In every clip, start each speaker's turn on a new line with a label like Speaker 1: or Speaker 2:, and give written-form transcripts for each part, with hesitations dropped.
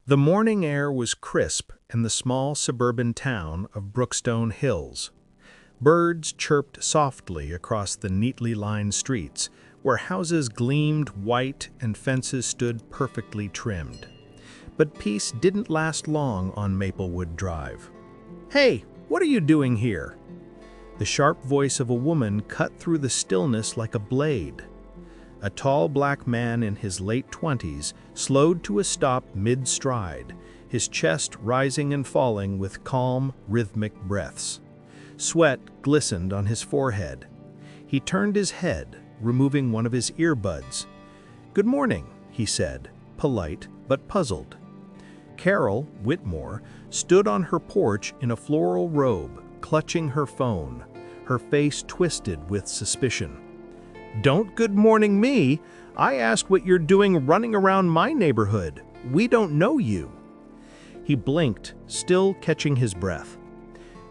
Speaker 1: The morning air was crisp in the small suburban town of Brookstone Hills. Birds chirped softly across the neatly lined streets, where houses gleamed white and fences stood perfectly trimmed. But peace didn't last long on Maplewood Drive. "Hey, what are you doing here?" The sharp voice of a woman cut through the stillness like a blade. A tall black man in his late 20s slowed to a stop mid-stride, his chest rising and falling with calm, rhythmic breaths. Sweat glistened on his forehead. He turned his head, removing one of his earbuds. "Good morning," he said, polite but puzzled. Carol Whitmore stood on her porch in a floral robe, clutching her phone, her face twisted with suspicion. "Don't good morning me. I asked what you're doing running around my neighborhood. We don't know you." He blinked, still catching his breath.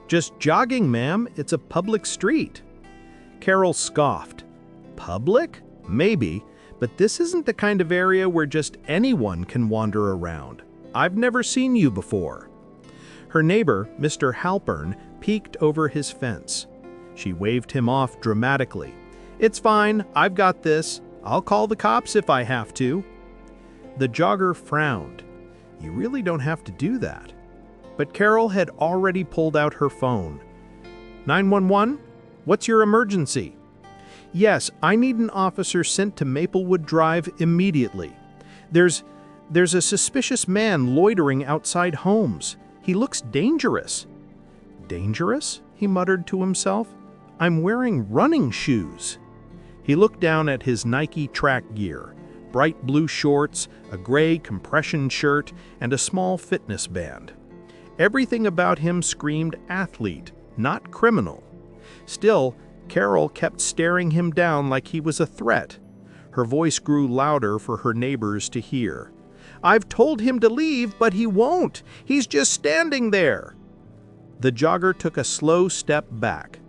Speaker 1: "Just jogging, ma'am. It's a public street." Carol scoffed. "Public? Maybe, but this isn't the kind of area where just anyone can wander around. I've never seen you before." Her neighbor, Mr. Halpern, peeked over his fence. She waved him off dramatically. "It's fine, I've got this. I'll call the cops if I have to." The jogger frowned. "You really don't have to do that." But Carol had already pulled out her phone. 911? What's your emergency?" "Yes, I need an officer sent to Maplewood Drive immediately. There's a suspicious man loitering outside homes. He looks dangerous." "Dangerous?" he muttered to himself. "I'm wearing running shoes." He looked down at his Nike track gear, bright blue shorts, a gray compression shirt, and a small fitness band. Everything about him screamed athlete, not criminal. Still, Carol kept staring him down like he was a threat. Her voice grew louder for her neighbors to hear. "I've told him to leave, but he won't. He's just standing there." The jogger took a slow step back.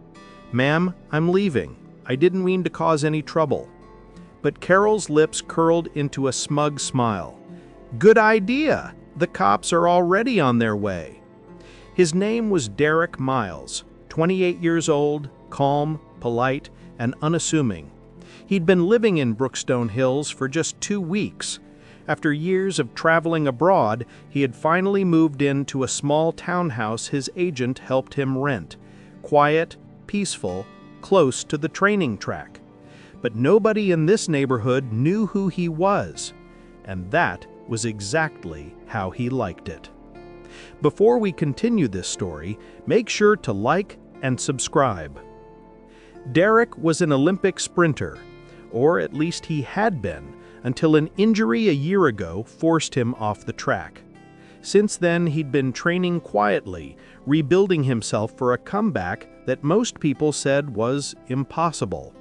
Speaker 1: "Ma'am, I'm leaving. I didn't mean to cause any trouble." But Carol's lips curled into a smug smile. "Good idea. The cops are already on their way." His name was Derek Miles, 28 years old, calm, polite, and unassuming. He'd been living in Brookstone Hills for just 2 weeks. After years of traveling abroad, he had finally moved into a small townhouse his agent helped him rent. Quiet, peaceful, close to the training track. But nobody in this neighborhood knew who he was, and that was exactly how he liked it. Before we continue this story, make sure to like and subscribe. Derek was an Olympic sprinter, or at least he had been, until an injury a year ago forced him off the track. Since then, he'd been training quietly, rebuilding himself for a comeback that most people said was impossible.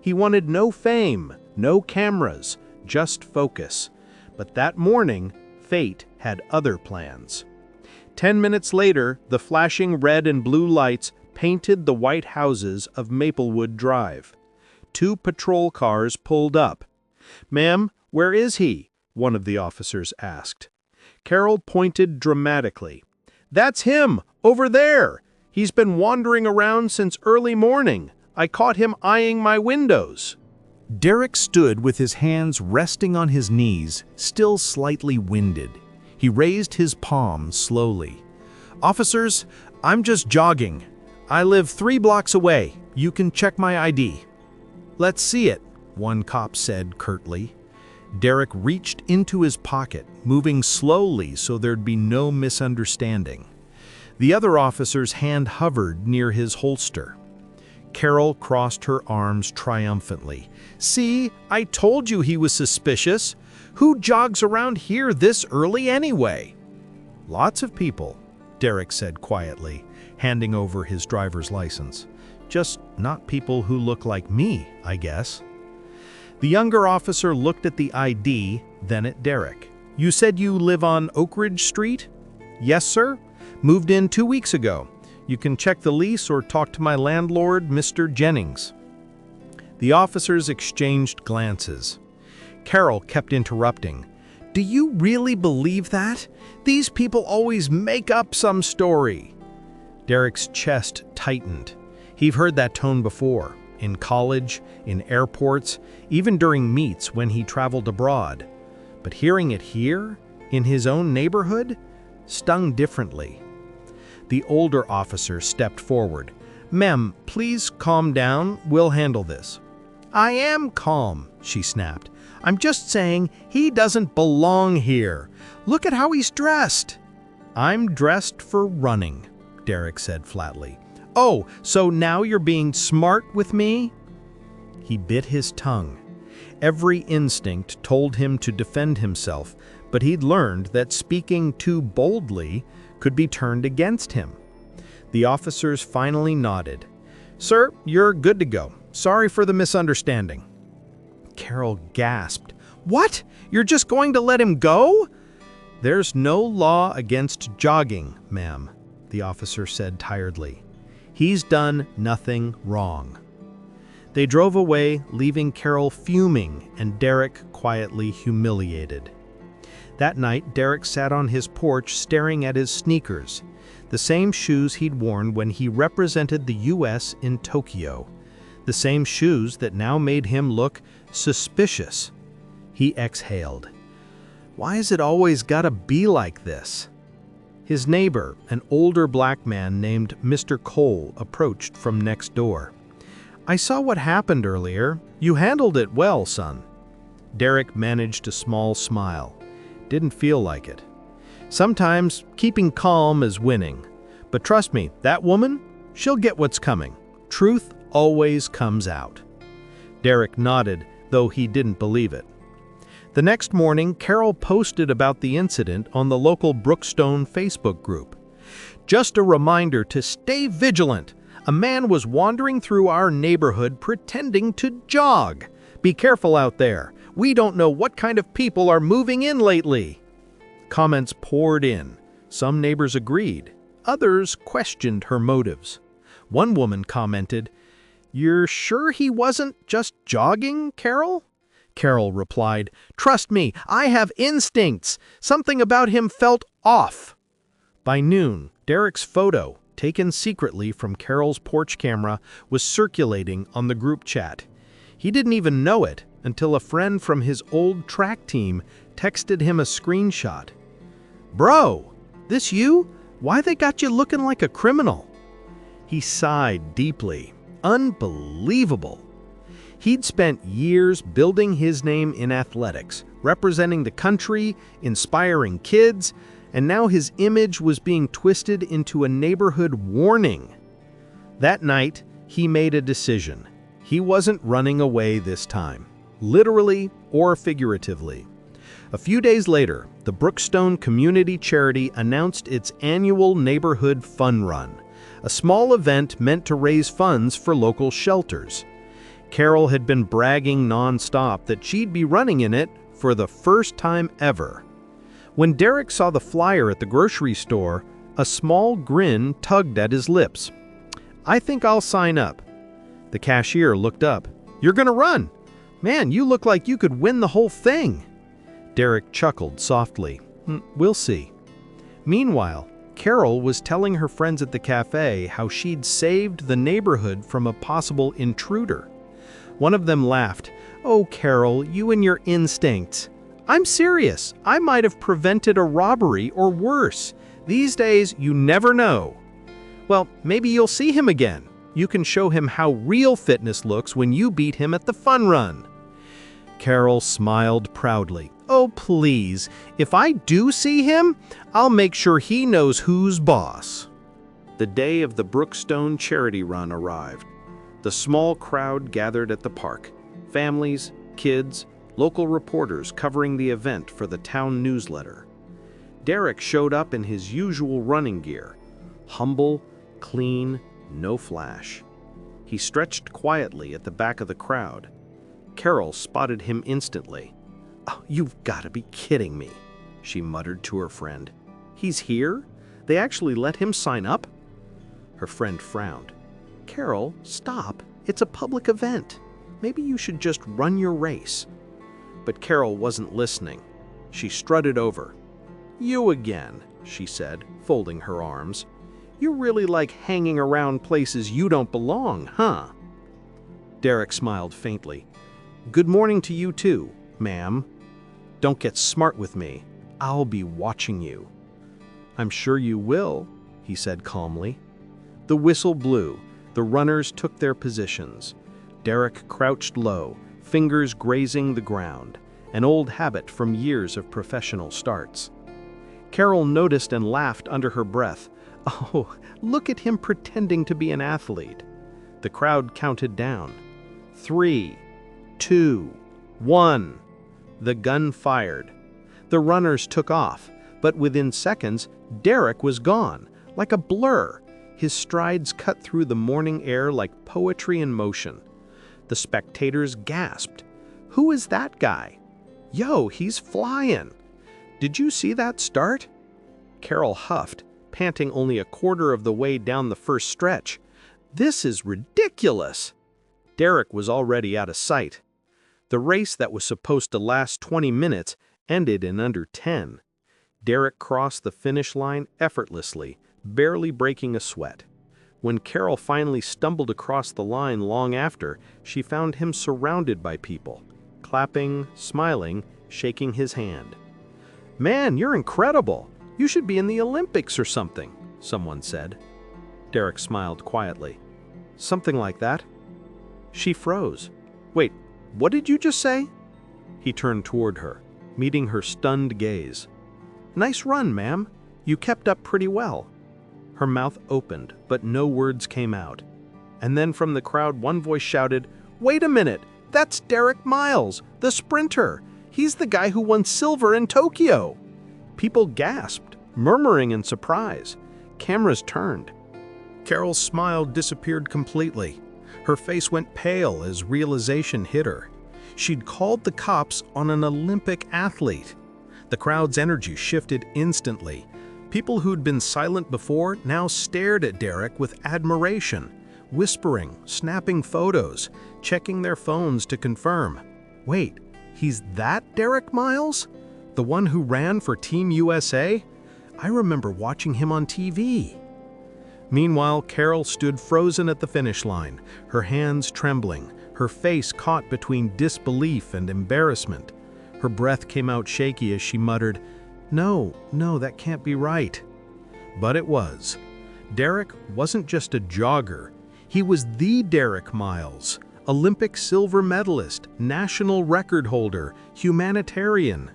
Speaker 1: He wanted no fame, no cameras, just focus. But that morning, fate had other plans. 10 minutes later, the flashing red and blue lights painted the white houses of Maplewood Drive. 2 patrol cars pulled up. "Ma'am, where is he?" one of the officers asked. Carol pointed dramatically. "That's him, over there. He's been wandering around since early morning. I caught him eyeing my windows." Derek stood with his hands resting on his knees, still slightly winded. He raised his palm slowly. "Officers, I'm just jogging. I live 3 blocks away. You can check my ID." "Let's see it," one cop said curtly. Derek reached into his pocket, moving slowly so there'd be no misunderstanding. The other officer's hand hovered near his holster. Carol crossed her arms triumphantly. "See, I told you he was suspicious. Who jogs around here this early anyway?" "Lots of people," Derek said quietly, handing over his driver's license. "Just not people who look like me, I guess." The younger officer looked at the ID, then at Derek. "You said you live on Oak Ridge Street?" "Yes, sir. Moved in 2 weeks ago. You can check the lease or talk to my landlord, Mr. Jennings." The officers exchanged glances. Carol kept interrupting. Do you really believe that? These people always make up some story." Derek's chest tightened. He'd heard that tone before, in college, in airports, even during meets when he traveled abroad. But hearing it here, in his own neighborhood, stung differently. The older officer stepped forward. "Ma'am, please calm down. We'll handle this." "I am calm," she snapped. "I'm just saying he doesn't belong here. Look at how he's dressed." "I'm dressed for running," Derek said flatly. "Oh, so now you're being smart with me?" He bit his tongue. Every instinct told him to defend himself, but he'd learned that speaking too boldly could be turned against him. The officers finally nodded. "Sir, you're good to go. Sorry for the misunderstanding." Carol gasped. "What? You're just going to let him go?" "There's no law against jogging, ma'am," the officer said tiredly. "He's done nothing wrong." They drove away, leaving Carol fuming and Derek quietly humiliated. That night, Derek sat on his porch staring at his sneakers, the same shoes he'd worn when he represented the U.S. in Tokyo, the same shoes that now made him look suspicious. He exhaled. Why has it always gotta be like this? His neighbor, an older black man named Mr. Cole, approached from next door. "I saw what happened earlier. You handled it well, son." Derek managed a small smile. Didn't feel like it. Sometimes keeping calm is winning. But trust me, that woman, she'll get what's coming. Truth always comes out. Derek nodded, though he didn't believe it. The next morning, Carol posted about the incident on the local Brookstone Facebook group. "Just a reminder to stay vigilant. A man was wandering through our neighborhood pretending to jog. Be careful out there. We don't know what kind of people are moving in lately." Comments poured in. Some neighbors agreed. Others questioned her motives. One woman commented, "You're sure he wasn't just jogging, Carol?" Carol replied, "Trust me, I have instincts. Something about him felt off." By noon, Derek's photo, taken secretly from Carol's porch camera, was circulating on the group chat. He didn't even know it until a friend from his old track team texted him a screenshot. "Bro, this you? Why they got you looking like a criminal?" He sighed deeply. Unbelievable. He'd spent years building his name in athletics, representing the country, inspiring kids, and now his image was being twisted into a neighborhood warning. That night, he made a decision. He wasn't running away this time, literally or figuratively. A few days later, the Brookstone Community Charity announced its annual Neighborhood Fun Run, a small event meant to raise funds for local shelters. Carol had been bragging nonstop that she'd be running in it for the first time ever. When Derek saw the flyer at the grocery store, a small grin tugged at his lips. "I think I'll sign up." The cashier looked up. "You're gonna run? Man, you look like you could win the whole thing." Derek chuckled softly. "We'll see." Meanwhile, Carol was telling her friends at the cafe how she'd saved the neighborhood from a possible intruder. One of them laughed. "Oh, Carol, you and your instincts." "I'm serious. I might have prevented a robbery or worse. These days, you never know." "Well, maybe you'll see him again. You can show him how real fitness looks when you beat him at the fun run." Carol smiled proudly. "Oh, please, if I do see him, I'll make sure he knows who's boss." The day of the Brookstone charity run arrived. The small crowd gathered at the park. Families, kids, local reporters covering the event for the town newsletter. Derek showed up in his usual running gear. Humble, clean, no flash. He stretched quietly at the back of the crowd. Carol spotted him instantly. "Oh, you've got to be kidding me," she muttered to her friend. "He's here? They actually let him sign up?" Her friend frowned. "Carol, stop. It's a public event. Maybe you should just run your race." But Carol wasn't listening.
Speaker 2: She strutted over. "You again," she said, folding her arms. "You really like hanging around places you don't belong, huh?" Derek smiled faintly. "Good morning to you too, ma'am. Don't get smart with me. I'll be watching you." "I'm sure you will," he said calmly. The whistle blew. The runners took their positions. Derek crouched low, fingers grazing the ground, an old habit from years of professional starts. Carol noticed and laughed under her breath. "Oh, look at him pretending to be an athlete." The crowd counted down. 3, 2, 1. The gun fired. The runners took off, but within seconds, Derek was gone, like a blur. His strides cut through the morning air like poetry in motion. The spectators gasped. "Who is that guy? Yo, he's flying! Did you see that start?" Carol huffed, panting only a quarter of the way down the first stretch. "This is ridiculous!" Derek was already out of sight. The race that was supposed to last 20 minutes ended in under 10. Derek crossed the finish line effortlessly, barely breaking a sweat. When Carol finally stumbled across the line long after, she found him surrounded by people, clapping, smiling, shaking his hand. "Man, you're incredible! You should be in the Olympics or something," someone said. Derek smiled quietly. "Something like that." She froze. "Wait, what did you just say?" He turned toward her, meeting her stunned gaze. "Nice run, ma'am. You kept up pretty well." Her mouth opened, but no words came out. And then from the crowd, one voice shouted, "Wait a minute! That's Derek Miles, the sprinter! He's the guy who won silver in Tokyo!" People gasped, murmuring in surprise. Cameras turned.
Speaker 1: Carol's smile disappeared completely. Her face went pale as realization hit her. She'd called the cops on an Olympic athlete. The crowd's energy shifted instantly. People who'd been silent before now stared at Derek with admiration, whispering, snapping photos, checking their phones to confirm. "Wait, he's that Derek Miles? The one who ran for Team USA? I remember watching him on TV." Meanwhile, Carol stood frozen at the finish line, her hands trembling, her face caught between disbelief and embarrassment. Her breath came out shaky as she muttered, No, that can't be right." But it was. Derek wasn't just a jogger. He was the Derek Miles, Olympic silver medalist, national record holder, humanitarian.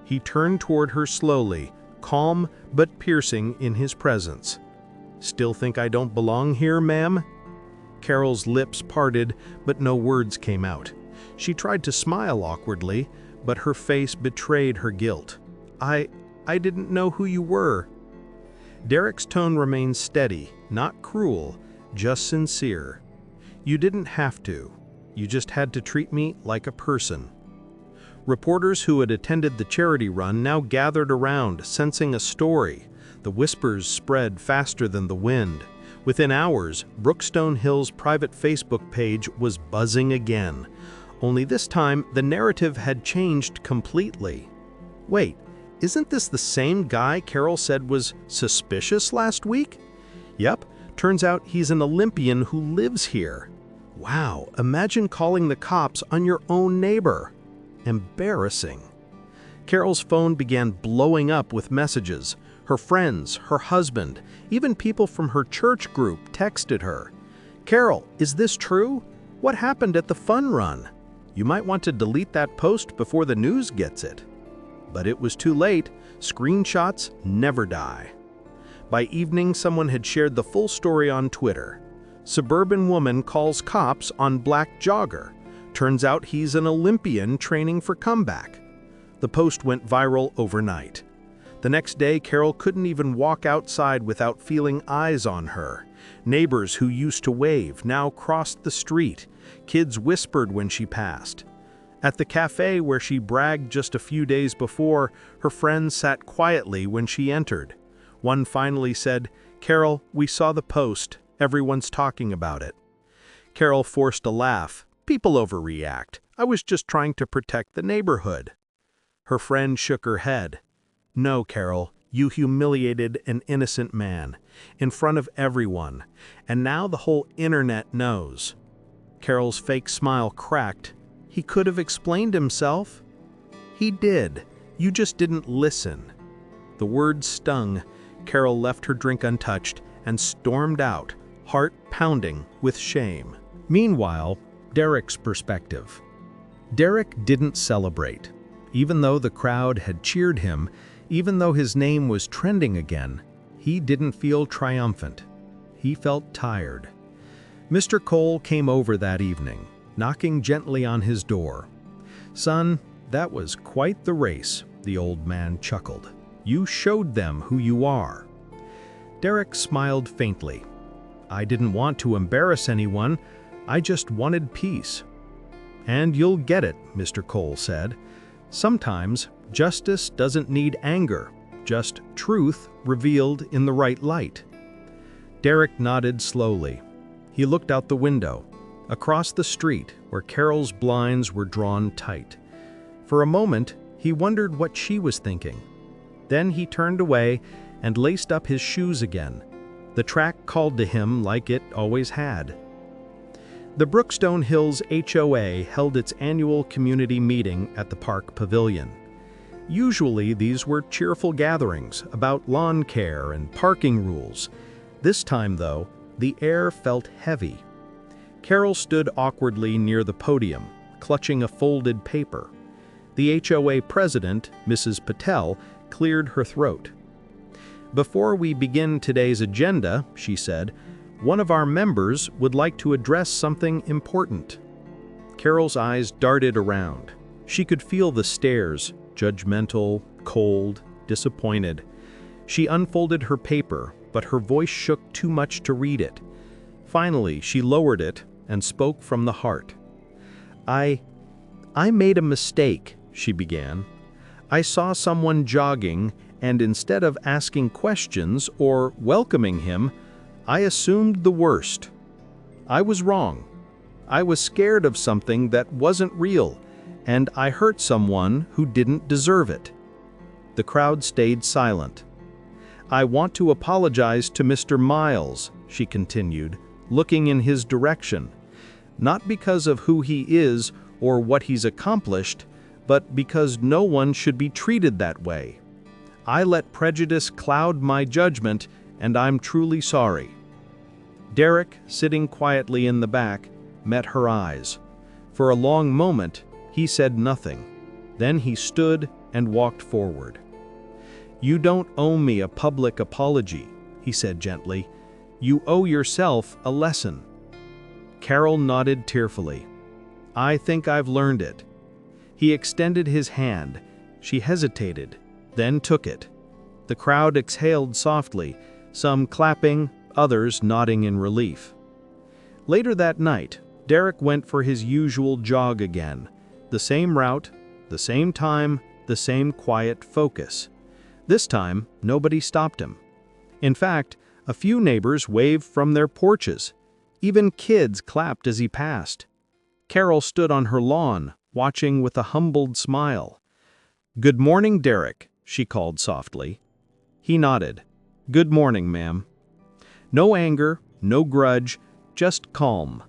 Speaker 1: He turned toward her slowly, calm but piercing in his presence. "Still think I don't belong here, ma'am?" Carol's lips parted, but no words came out. She tried to smile awkwardly, but her face betrayed her guilt. I didn't know who you were." Derek's tone remained steady, not cruel, just sincere. "You didn't have to. You just had to treat me like a person." Reporters who had attended the charity run now gathered around, sensing a story. The whispers spread faster than the wind. Within hours, Brookstone Hill's private Facebook page was buzzing again. Only this time, the narrative had changed completely. Wait, isn't this the same guy Carol said was suspicious last week? Yep, turns out he's an Olympian who lives here. Wow, imagine calling the cops on your own neighbor. Embarrassing. Carol's phone began blowing up with messages. Her friends, her husband, even people from her church group texted her. "Carol, is this true? What happened at the fun run? You might want to delete that post before the news gets it." But it was too late. Screenshots never die. By evening, someone had shared the full story on Twitter. Suburban woman calls cops on black jogger. Turns out he's an Olympian training for comeback. The post went viral overnight. The next day, Carol couldn't even walk outside without feeling eyes on her. Neighbors who used to wave now crossed the street. Kids whispered when she passed. At the cafe where she bragged just a few days before, her friends sat quietly when she entered. One finally said, "Carol, we saw the post. Everyone's talking about it." Carol forced a laugh. "People overreact. I was just trying to protect the neighborhood."
Speaker 2: Her friend shook her head. "No, Carol, you humiliated an innocent man, in front of everyone, and now the whole internet knows." Carol's fake smile cracked. He could have explained himself. He did. You just didn't listen. The words stung. Carol left her drink untouched and stormed out, heart pounding with shame. Meanwhile, Derek's perspective. Derek didn't celebrate. Even though the crowd had cheered him, even though his name was trending again, he didn't feel triumphant. He felt tired. Mr. Cole came over that evening, knocking gently on his door. "Son, that was quite the race," the old man chuckled. "You showed them who you are." Derek smiled faintly. "I didn't want to embarrass anyone. I just wanted peace." "And you'll get it," Mr. Cole said. "Sometimes justice doesn't need anger, just truth revealed in the right light." Derek nodded slowly. He looked out the window, across the street where Carol's blinds were drawn tight. For a moment, he wondered what she was thinking. Then he turned away and laced up his shoes again. The track called to him like it always had. The Brookstone Hills HOA held its annual community meeting at the park pavilion. Usually these were cheerful gatherings about lawn care and parking rules. This time, though, the air felt heavy. Carol stood awkwardly near the podium, clutching a folded paper. The HOA president, Mrs. Patel, cleared her throat. "Before we begin today's agenda," she said, "one of our members would like to address something important." Carol's eyes darted around. She could feel the stares, judgmental, cold, disappointed. She unfolded her paper, but her voice shook too much to read it. Finally, she lowered it and spoke from the heart. I made a mistake," she began. "I saw someone jogging, and instead of asking questions or welcoming him, I assumed the worst. I was wrong. I was scared of something that wasn't real, and I hurt someone who didn't deserve it." The crowd stayed silent. "I want to apologize to Mr. Miles," she continued, looking in his direction. "Not because of who he is or what he's accomplished, but because no one should be treated that way. I let prejudice cloud my judgment, and I'm truly sorry." Derek, sitting quietly in the back, met her eyes. For a long moment, he said nothing. Then he stood and walked forward. "You don't owe me a public apology," he said gently. "You owe yourself a lesson." Carol nodded tearfully. "I think I've learned it." He extended his hand. She hesitated, then took it. The crowd exhaled softly, some clapping, others nodding in relief. Later that night, Derek went for his usual jog again. The same route, the same time, the same quiet focus. This time, nobody stopped him. In fact, a few neighbors waved from their porches. Even kids clapped as he passed. Carol stood on her lawn, watching with a humbled smile. "Good morning, Derek," she called softly. He nodded. "Good morning, ma'am." No anger, no grudge, just calm.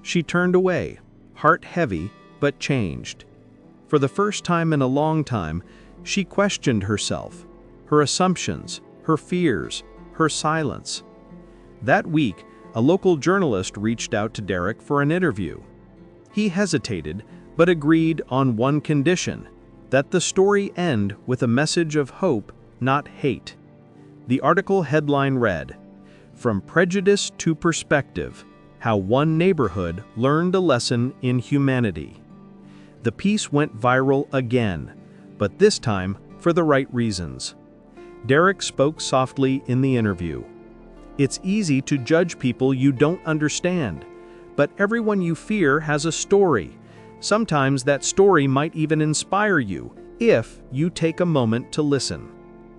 Speaker 2: She turned away, heart heavy, but changed. For the first time in a long time, she questioned herself, her assumptions, her fears, her silence. That week, a local journalist reached out to Derek for an interview. He hesitated, but agreed on one condition, that the story end with a message of hope, not hate. The article headline read, "From Prejudice to Perspective, How One Neighborhood Learned a Lesson in Humanity." The piece went viral again, but this time for the right reasons. Derek spoke softly in the interview. "It's easy to judge people you don't understand, but everyone you fear has a story. Sometimes that story might even inspire you, if you take a moment to listen."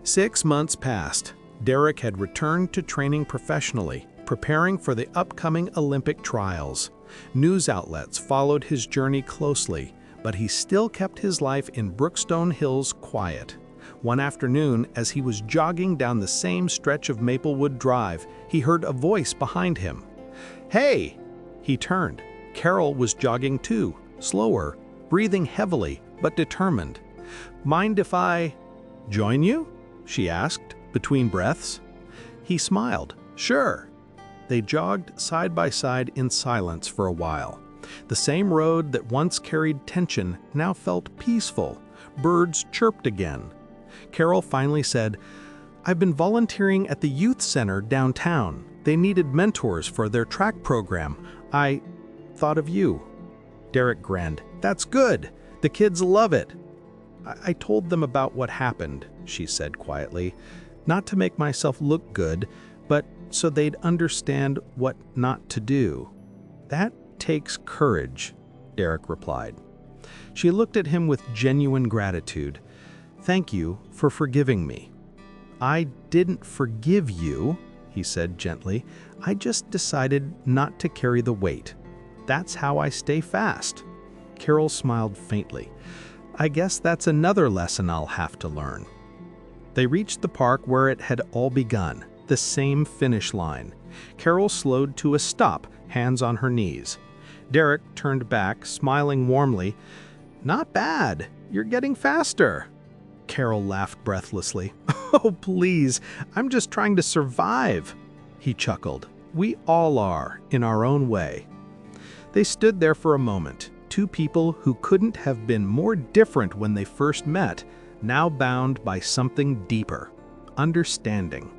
Speaker 2: 6 months passed. Derek had returned to training professionally, preparing for the upcoming Olympic trials. News outlets followed his journey closely, but he still kept his life in Brookstone Hills quiet. One afternoon, as he was jogging down the same stretch of Maplewood Drive, he heard a voice behind him. "Hey!" He turned. Carol was jogging too, slower, breathing heavily but determined. "Mind if I join you?" she asked, between breaths. He smiled. "Sure." They jogged side by side in silence for a while. The same road that once carried tension now felt peaceful. Birds chirped again. Carol finally said, "I've been volunteering at the youth center downtown. They needed mentors for their track program. I thought of you." Derek grinned. "That's good. The kids love it." I told them about what happened," she said quietly, "not to make myself look good, but so they'd understand what not to do." "That takes courage," Derek replied. She looked at him with genuine gratitude. "Thank you for forgiving me." "I didn't forgive you," he said gently. "I just decided not to carry the weight. That's how I stay fast." Carol smiled faintly. "I guess that's another lesson I'll have to learn." They reached the park where it had all begun, the same finish line. Carol slowed to a stop, hands on her knees. Derek turned back, smiling warmly. "Not bad. You're getting faster." Carol laughed breathlessly. "Oh, please, I'm just trying to survive." He chuckled. "We all are, in our own way." They stood there for a moment, two people who couldn't have been more different when they first met, now bound by something deeper, understanding.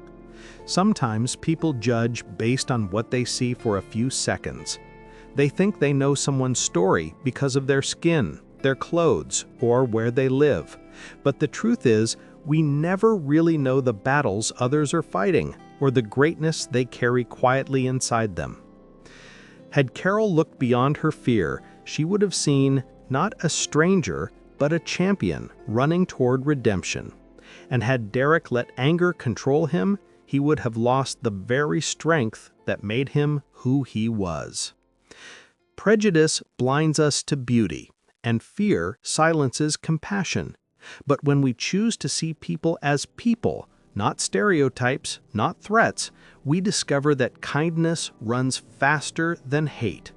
Speaker 2: Sometimes people judge based on what they see for a few seconds. They think they know someone's story because of their skin, their clothes, or where they live. But the truth is, we never really know the battles others are fighting, or the greatness they carry quietly inside them. Had Carol looked beyond her fear, she would have seen not a stranger, but a champion running toward redemption. And had Derek let anger control him, he would have lost the very strength that made him who he was. Prejudice blinds us to beauty, and fear silences compassion. But when we choose to see people as people, not stereotypes, not threats, we discover that kindness runs faster than hate.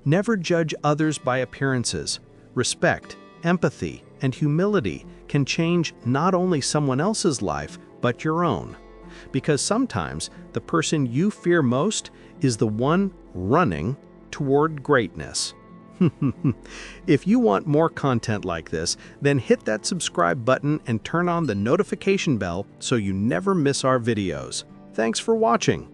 Speaker 2: Never judge others by appearances. Respect, empathy, and humility can change not only someone else's life, but your own. Because sometimes the person you fear most is the one running toward greatness. If you want more content like this, then hit that subscribe button and turn on the notification bell so you never miss our videos. Thanks for watching.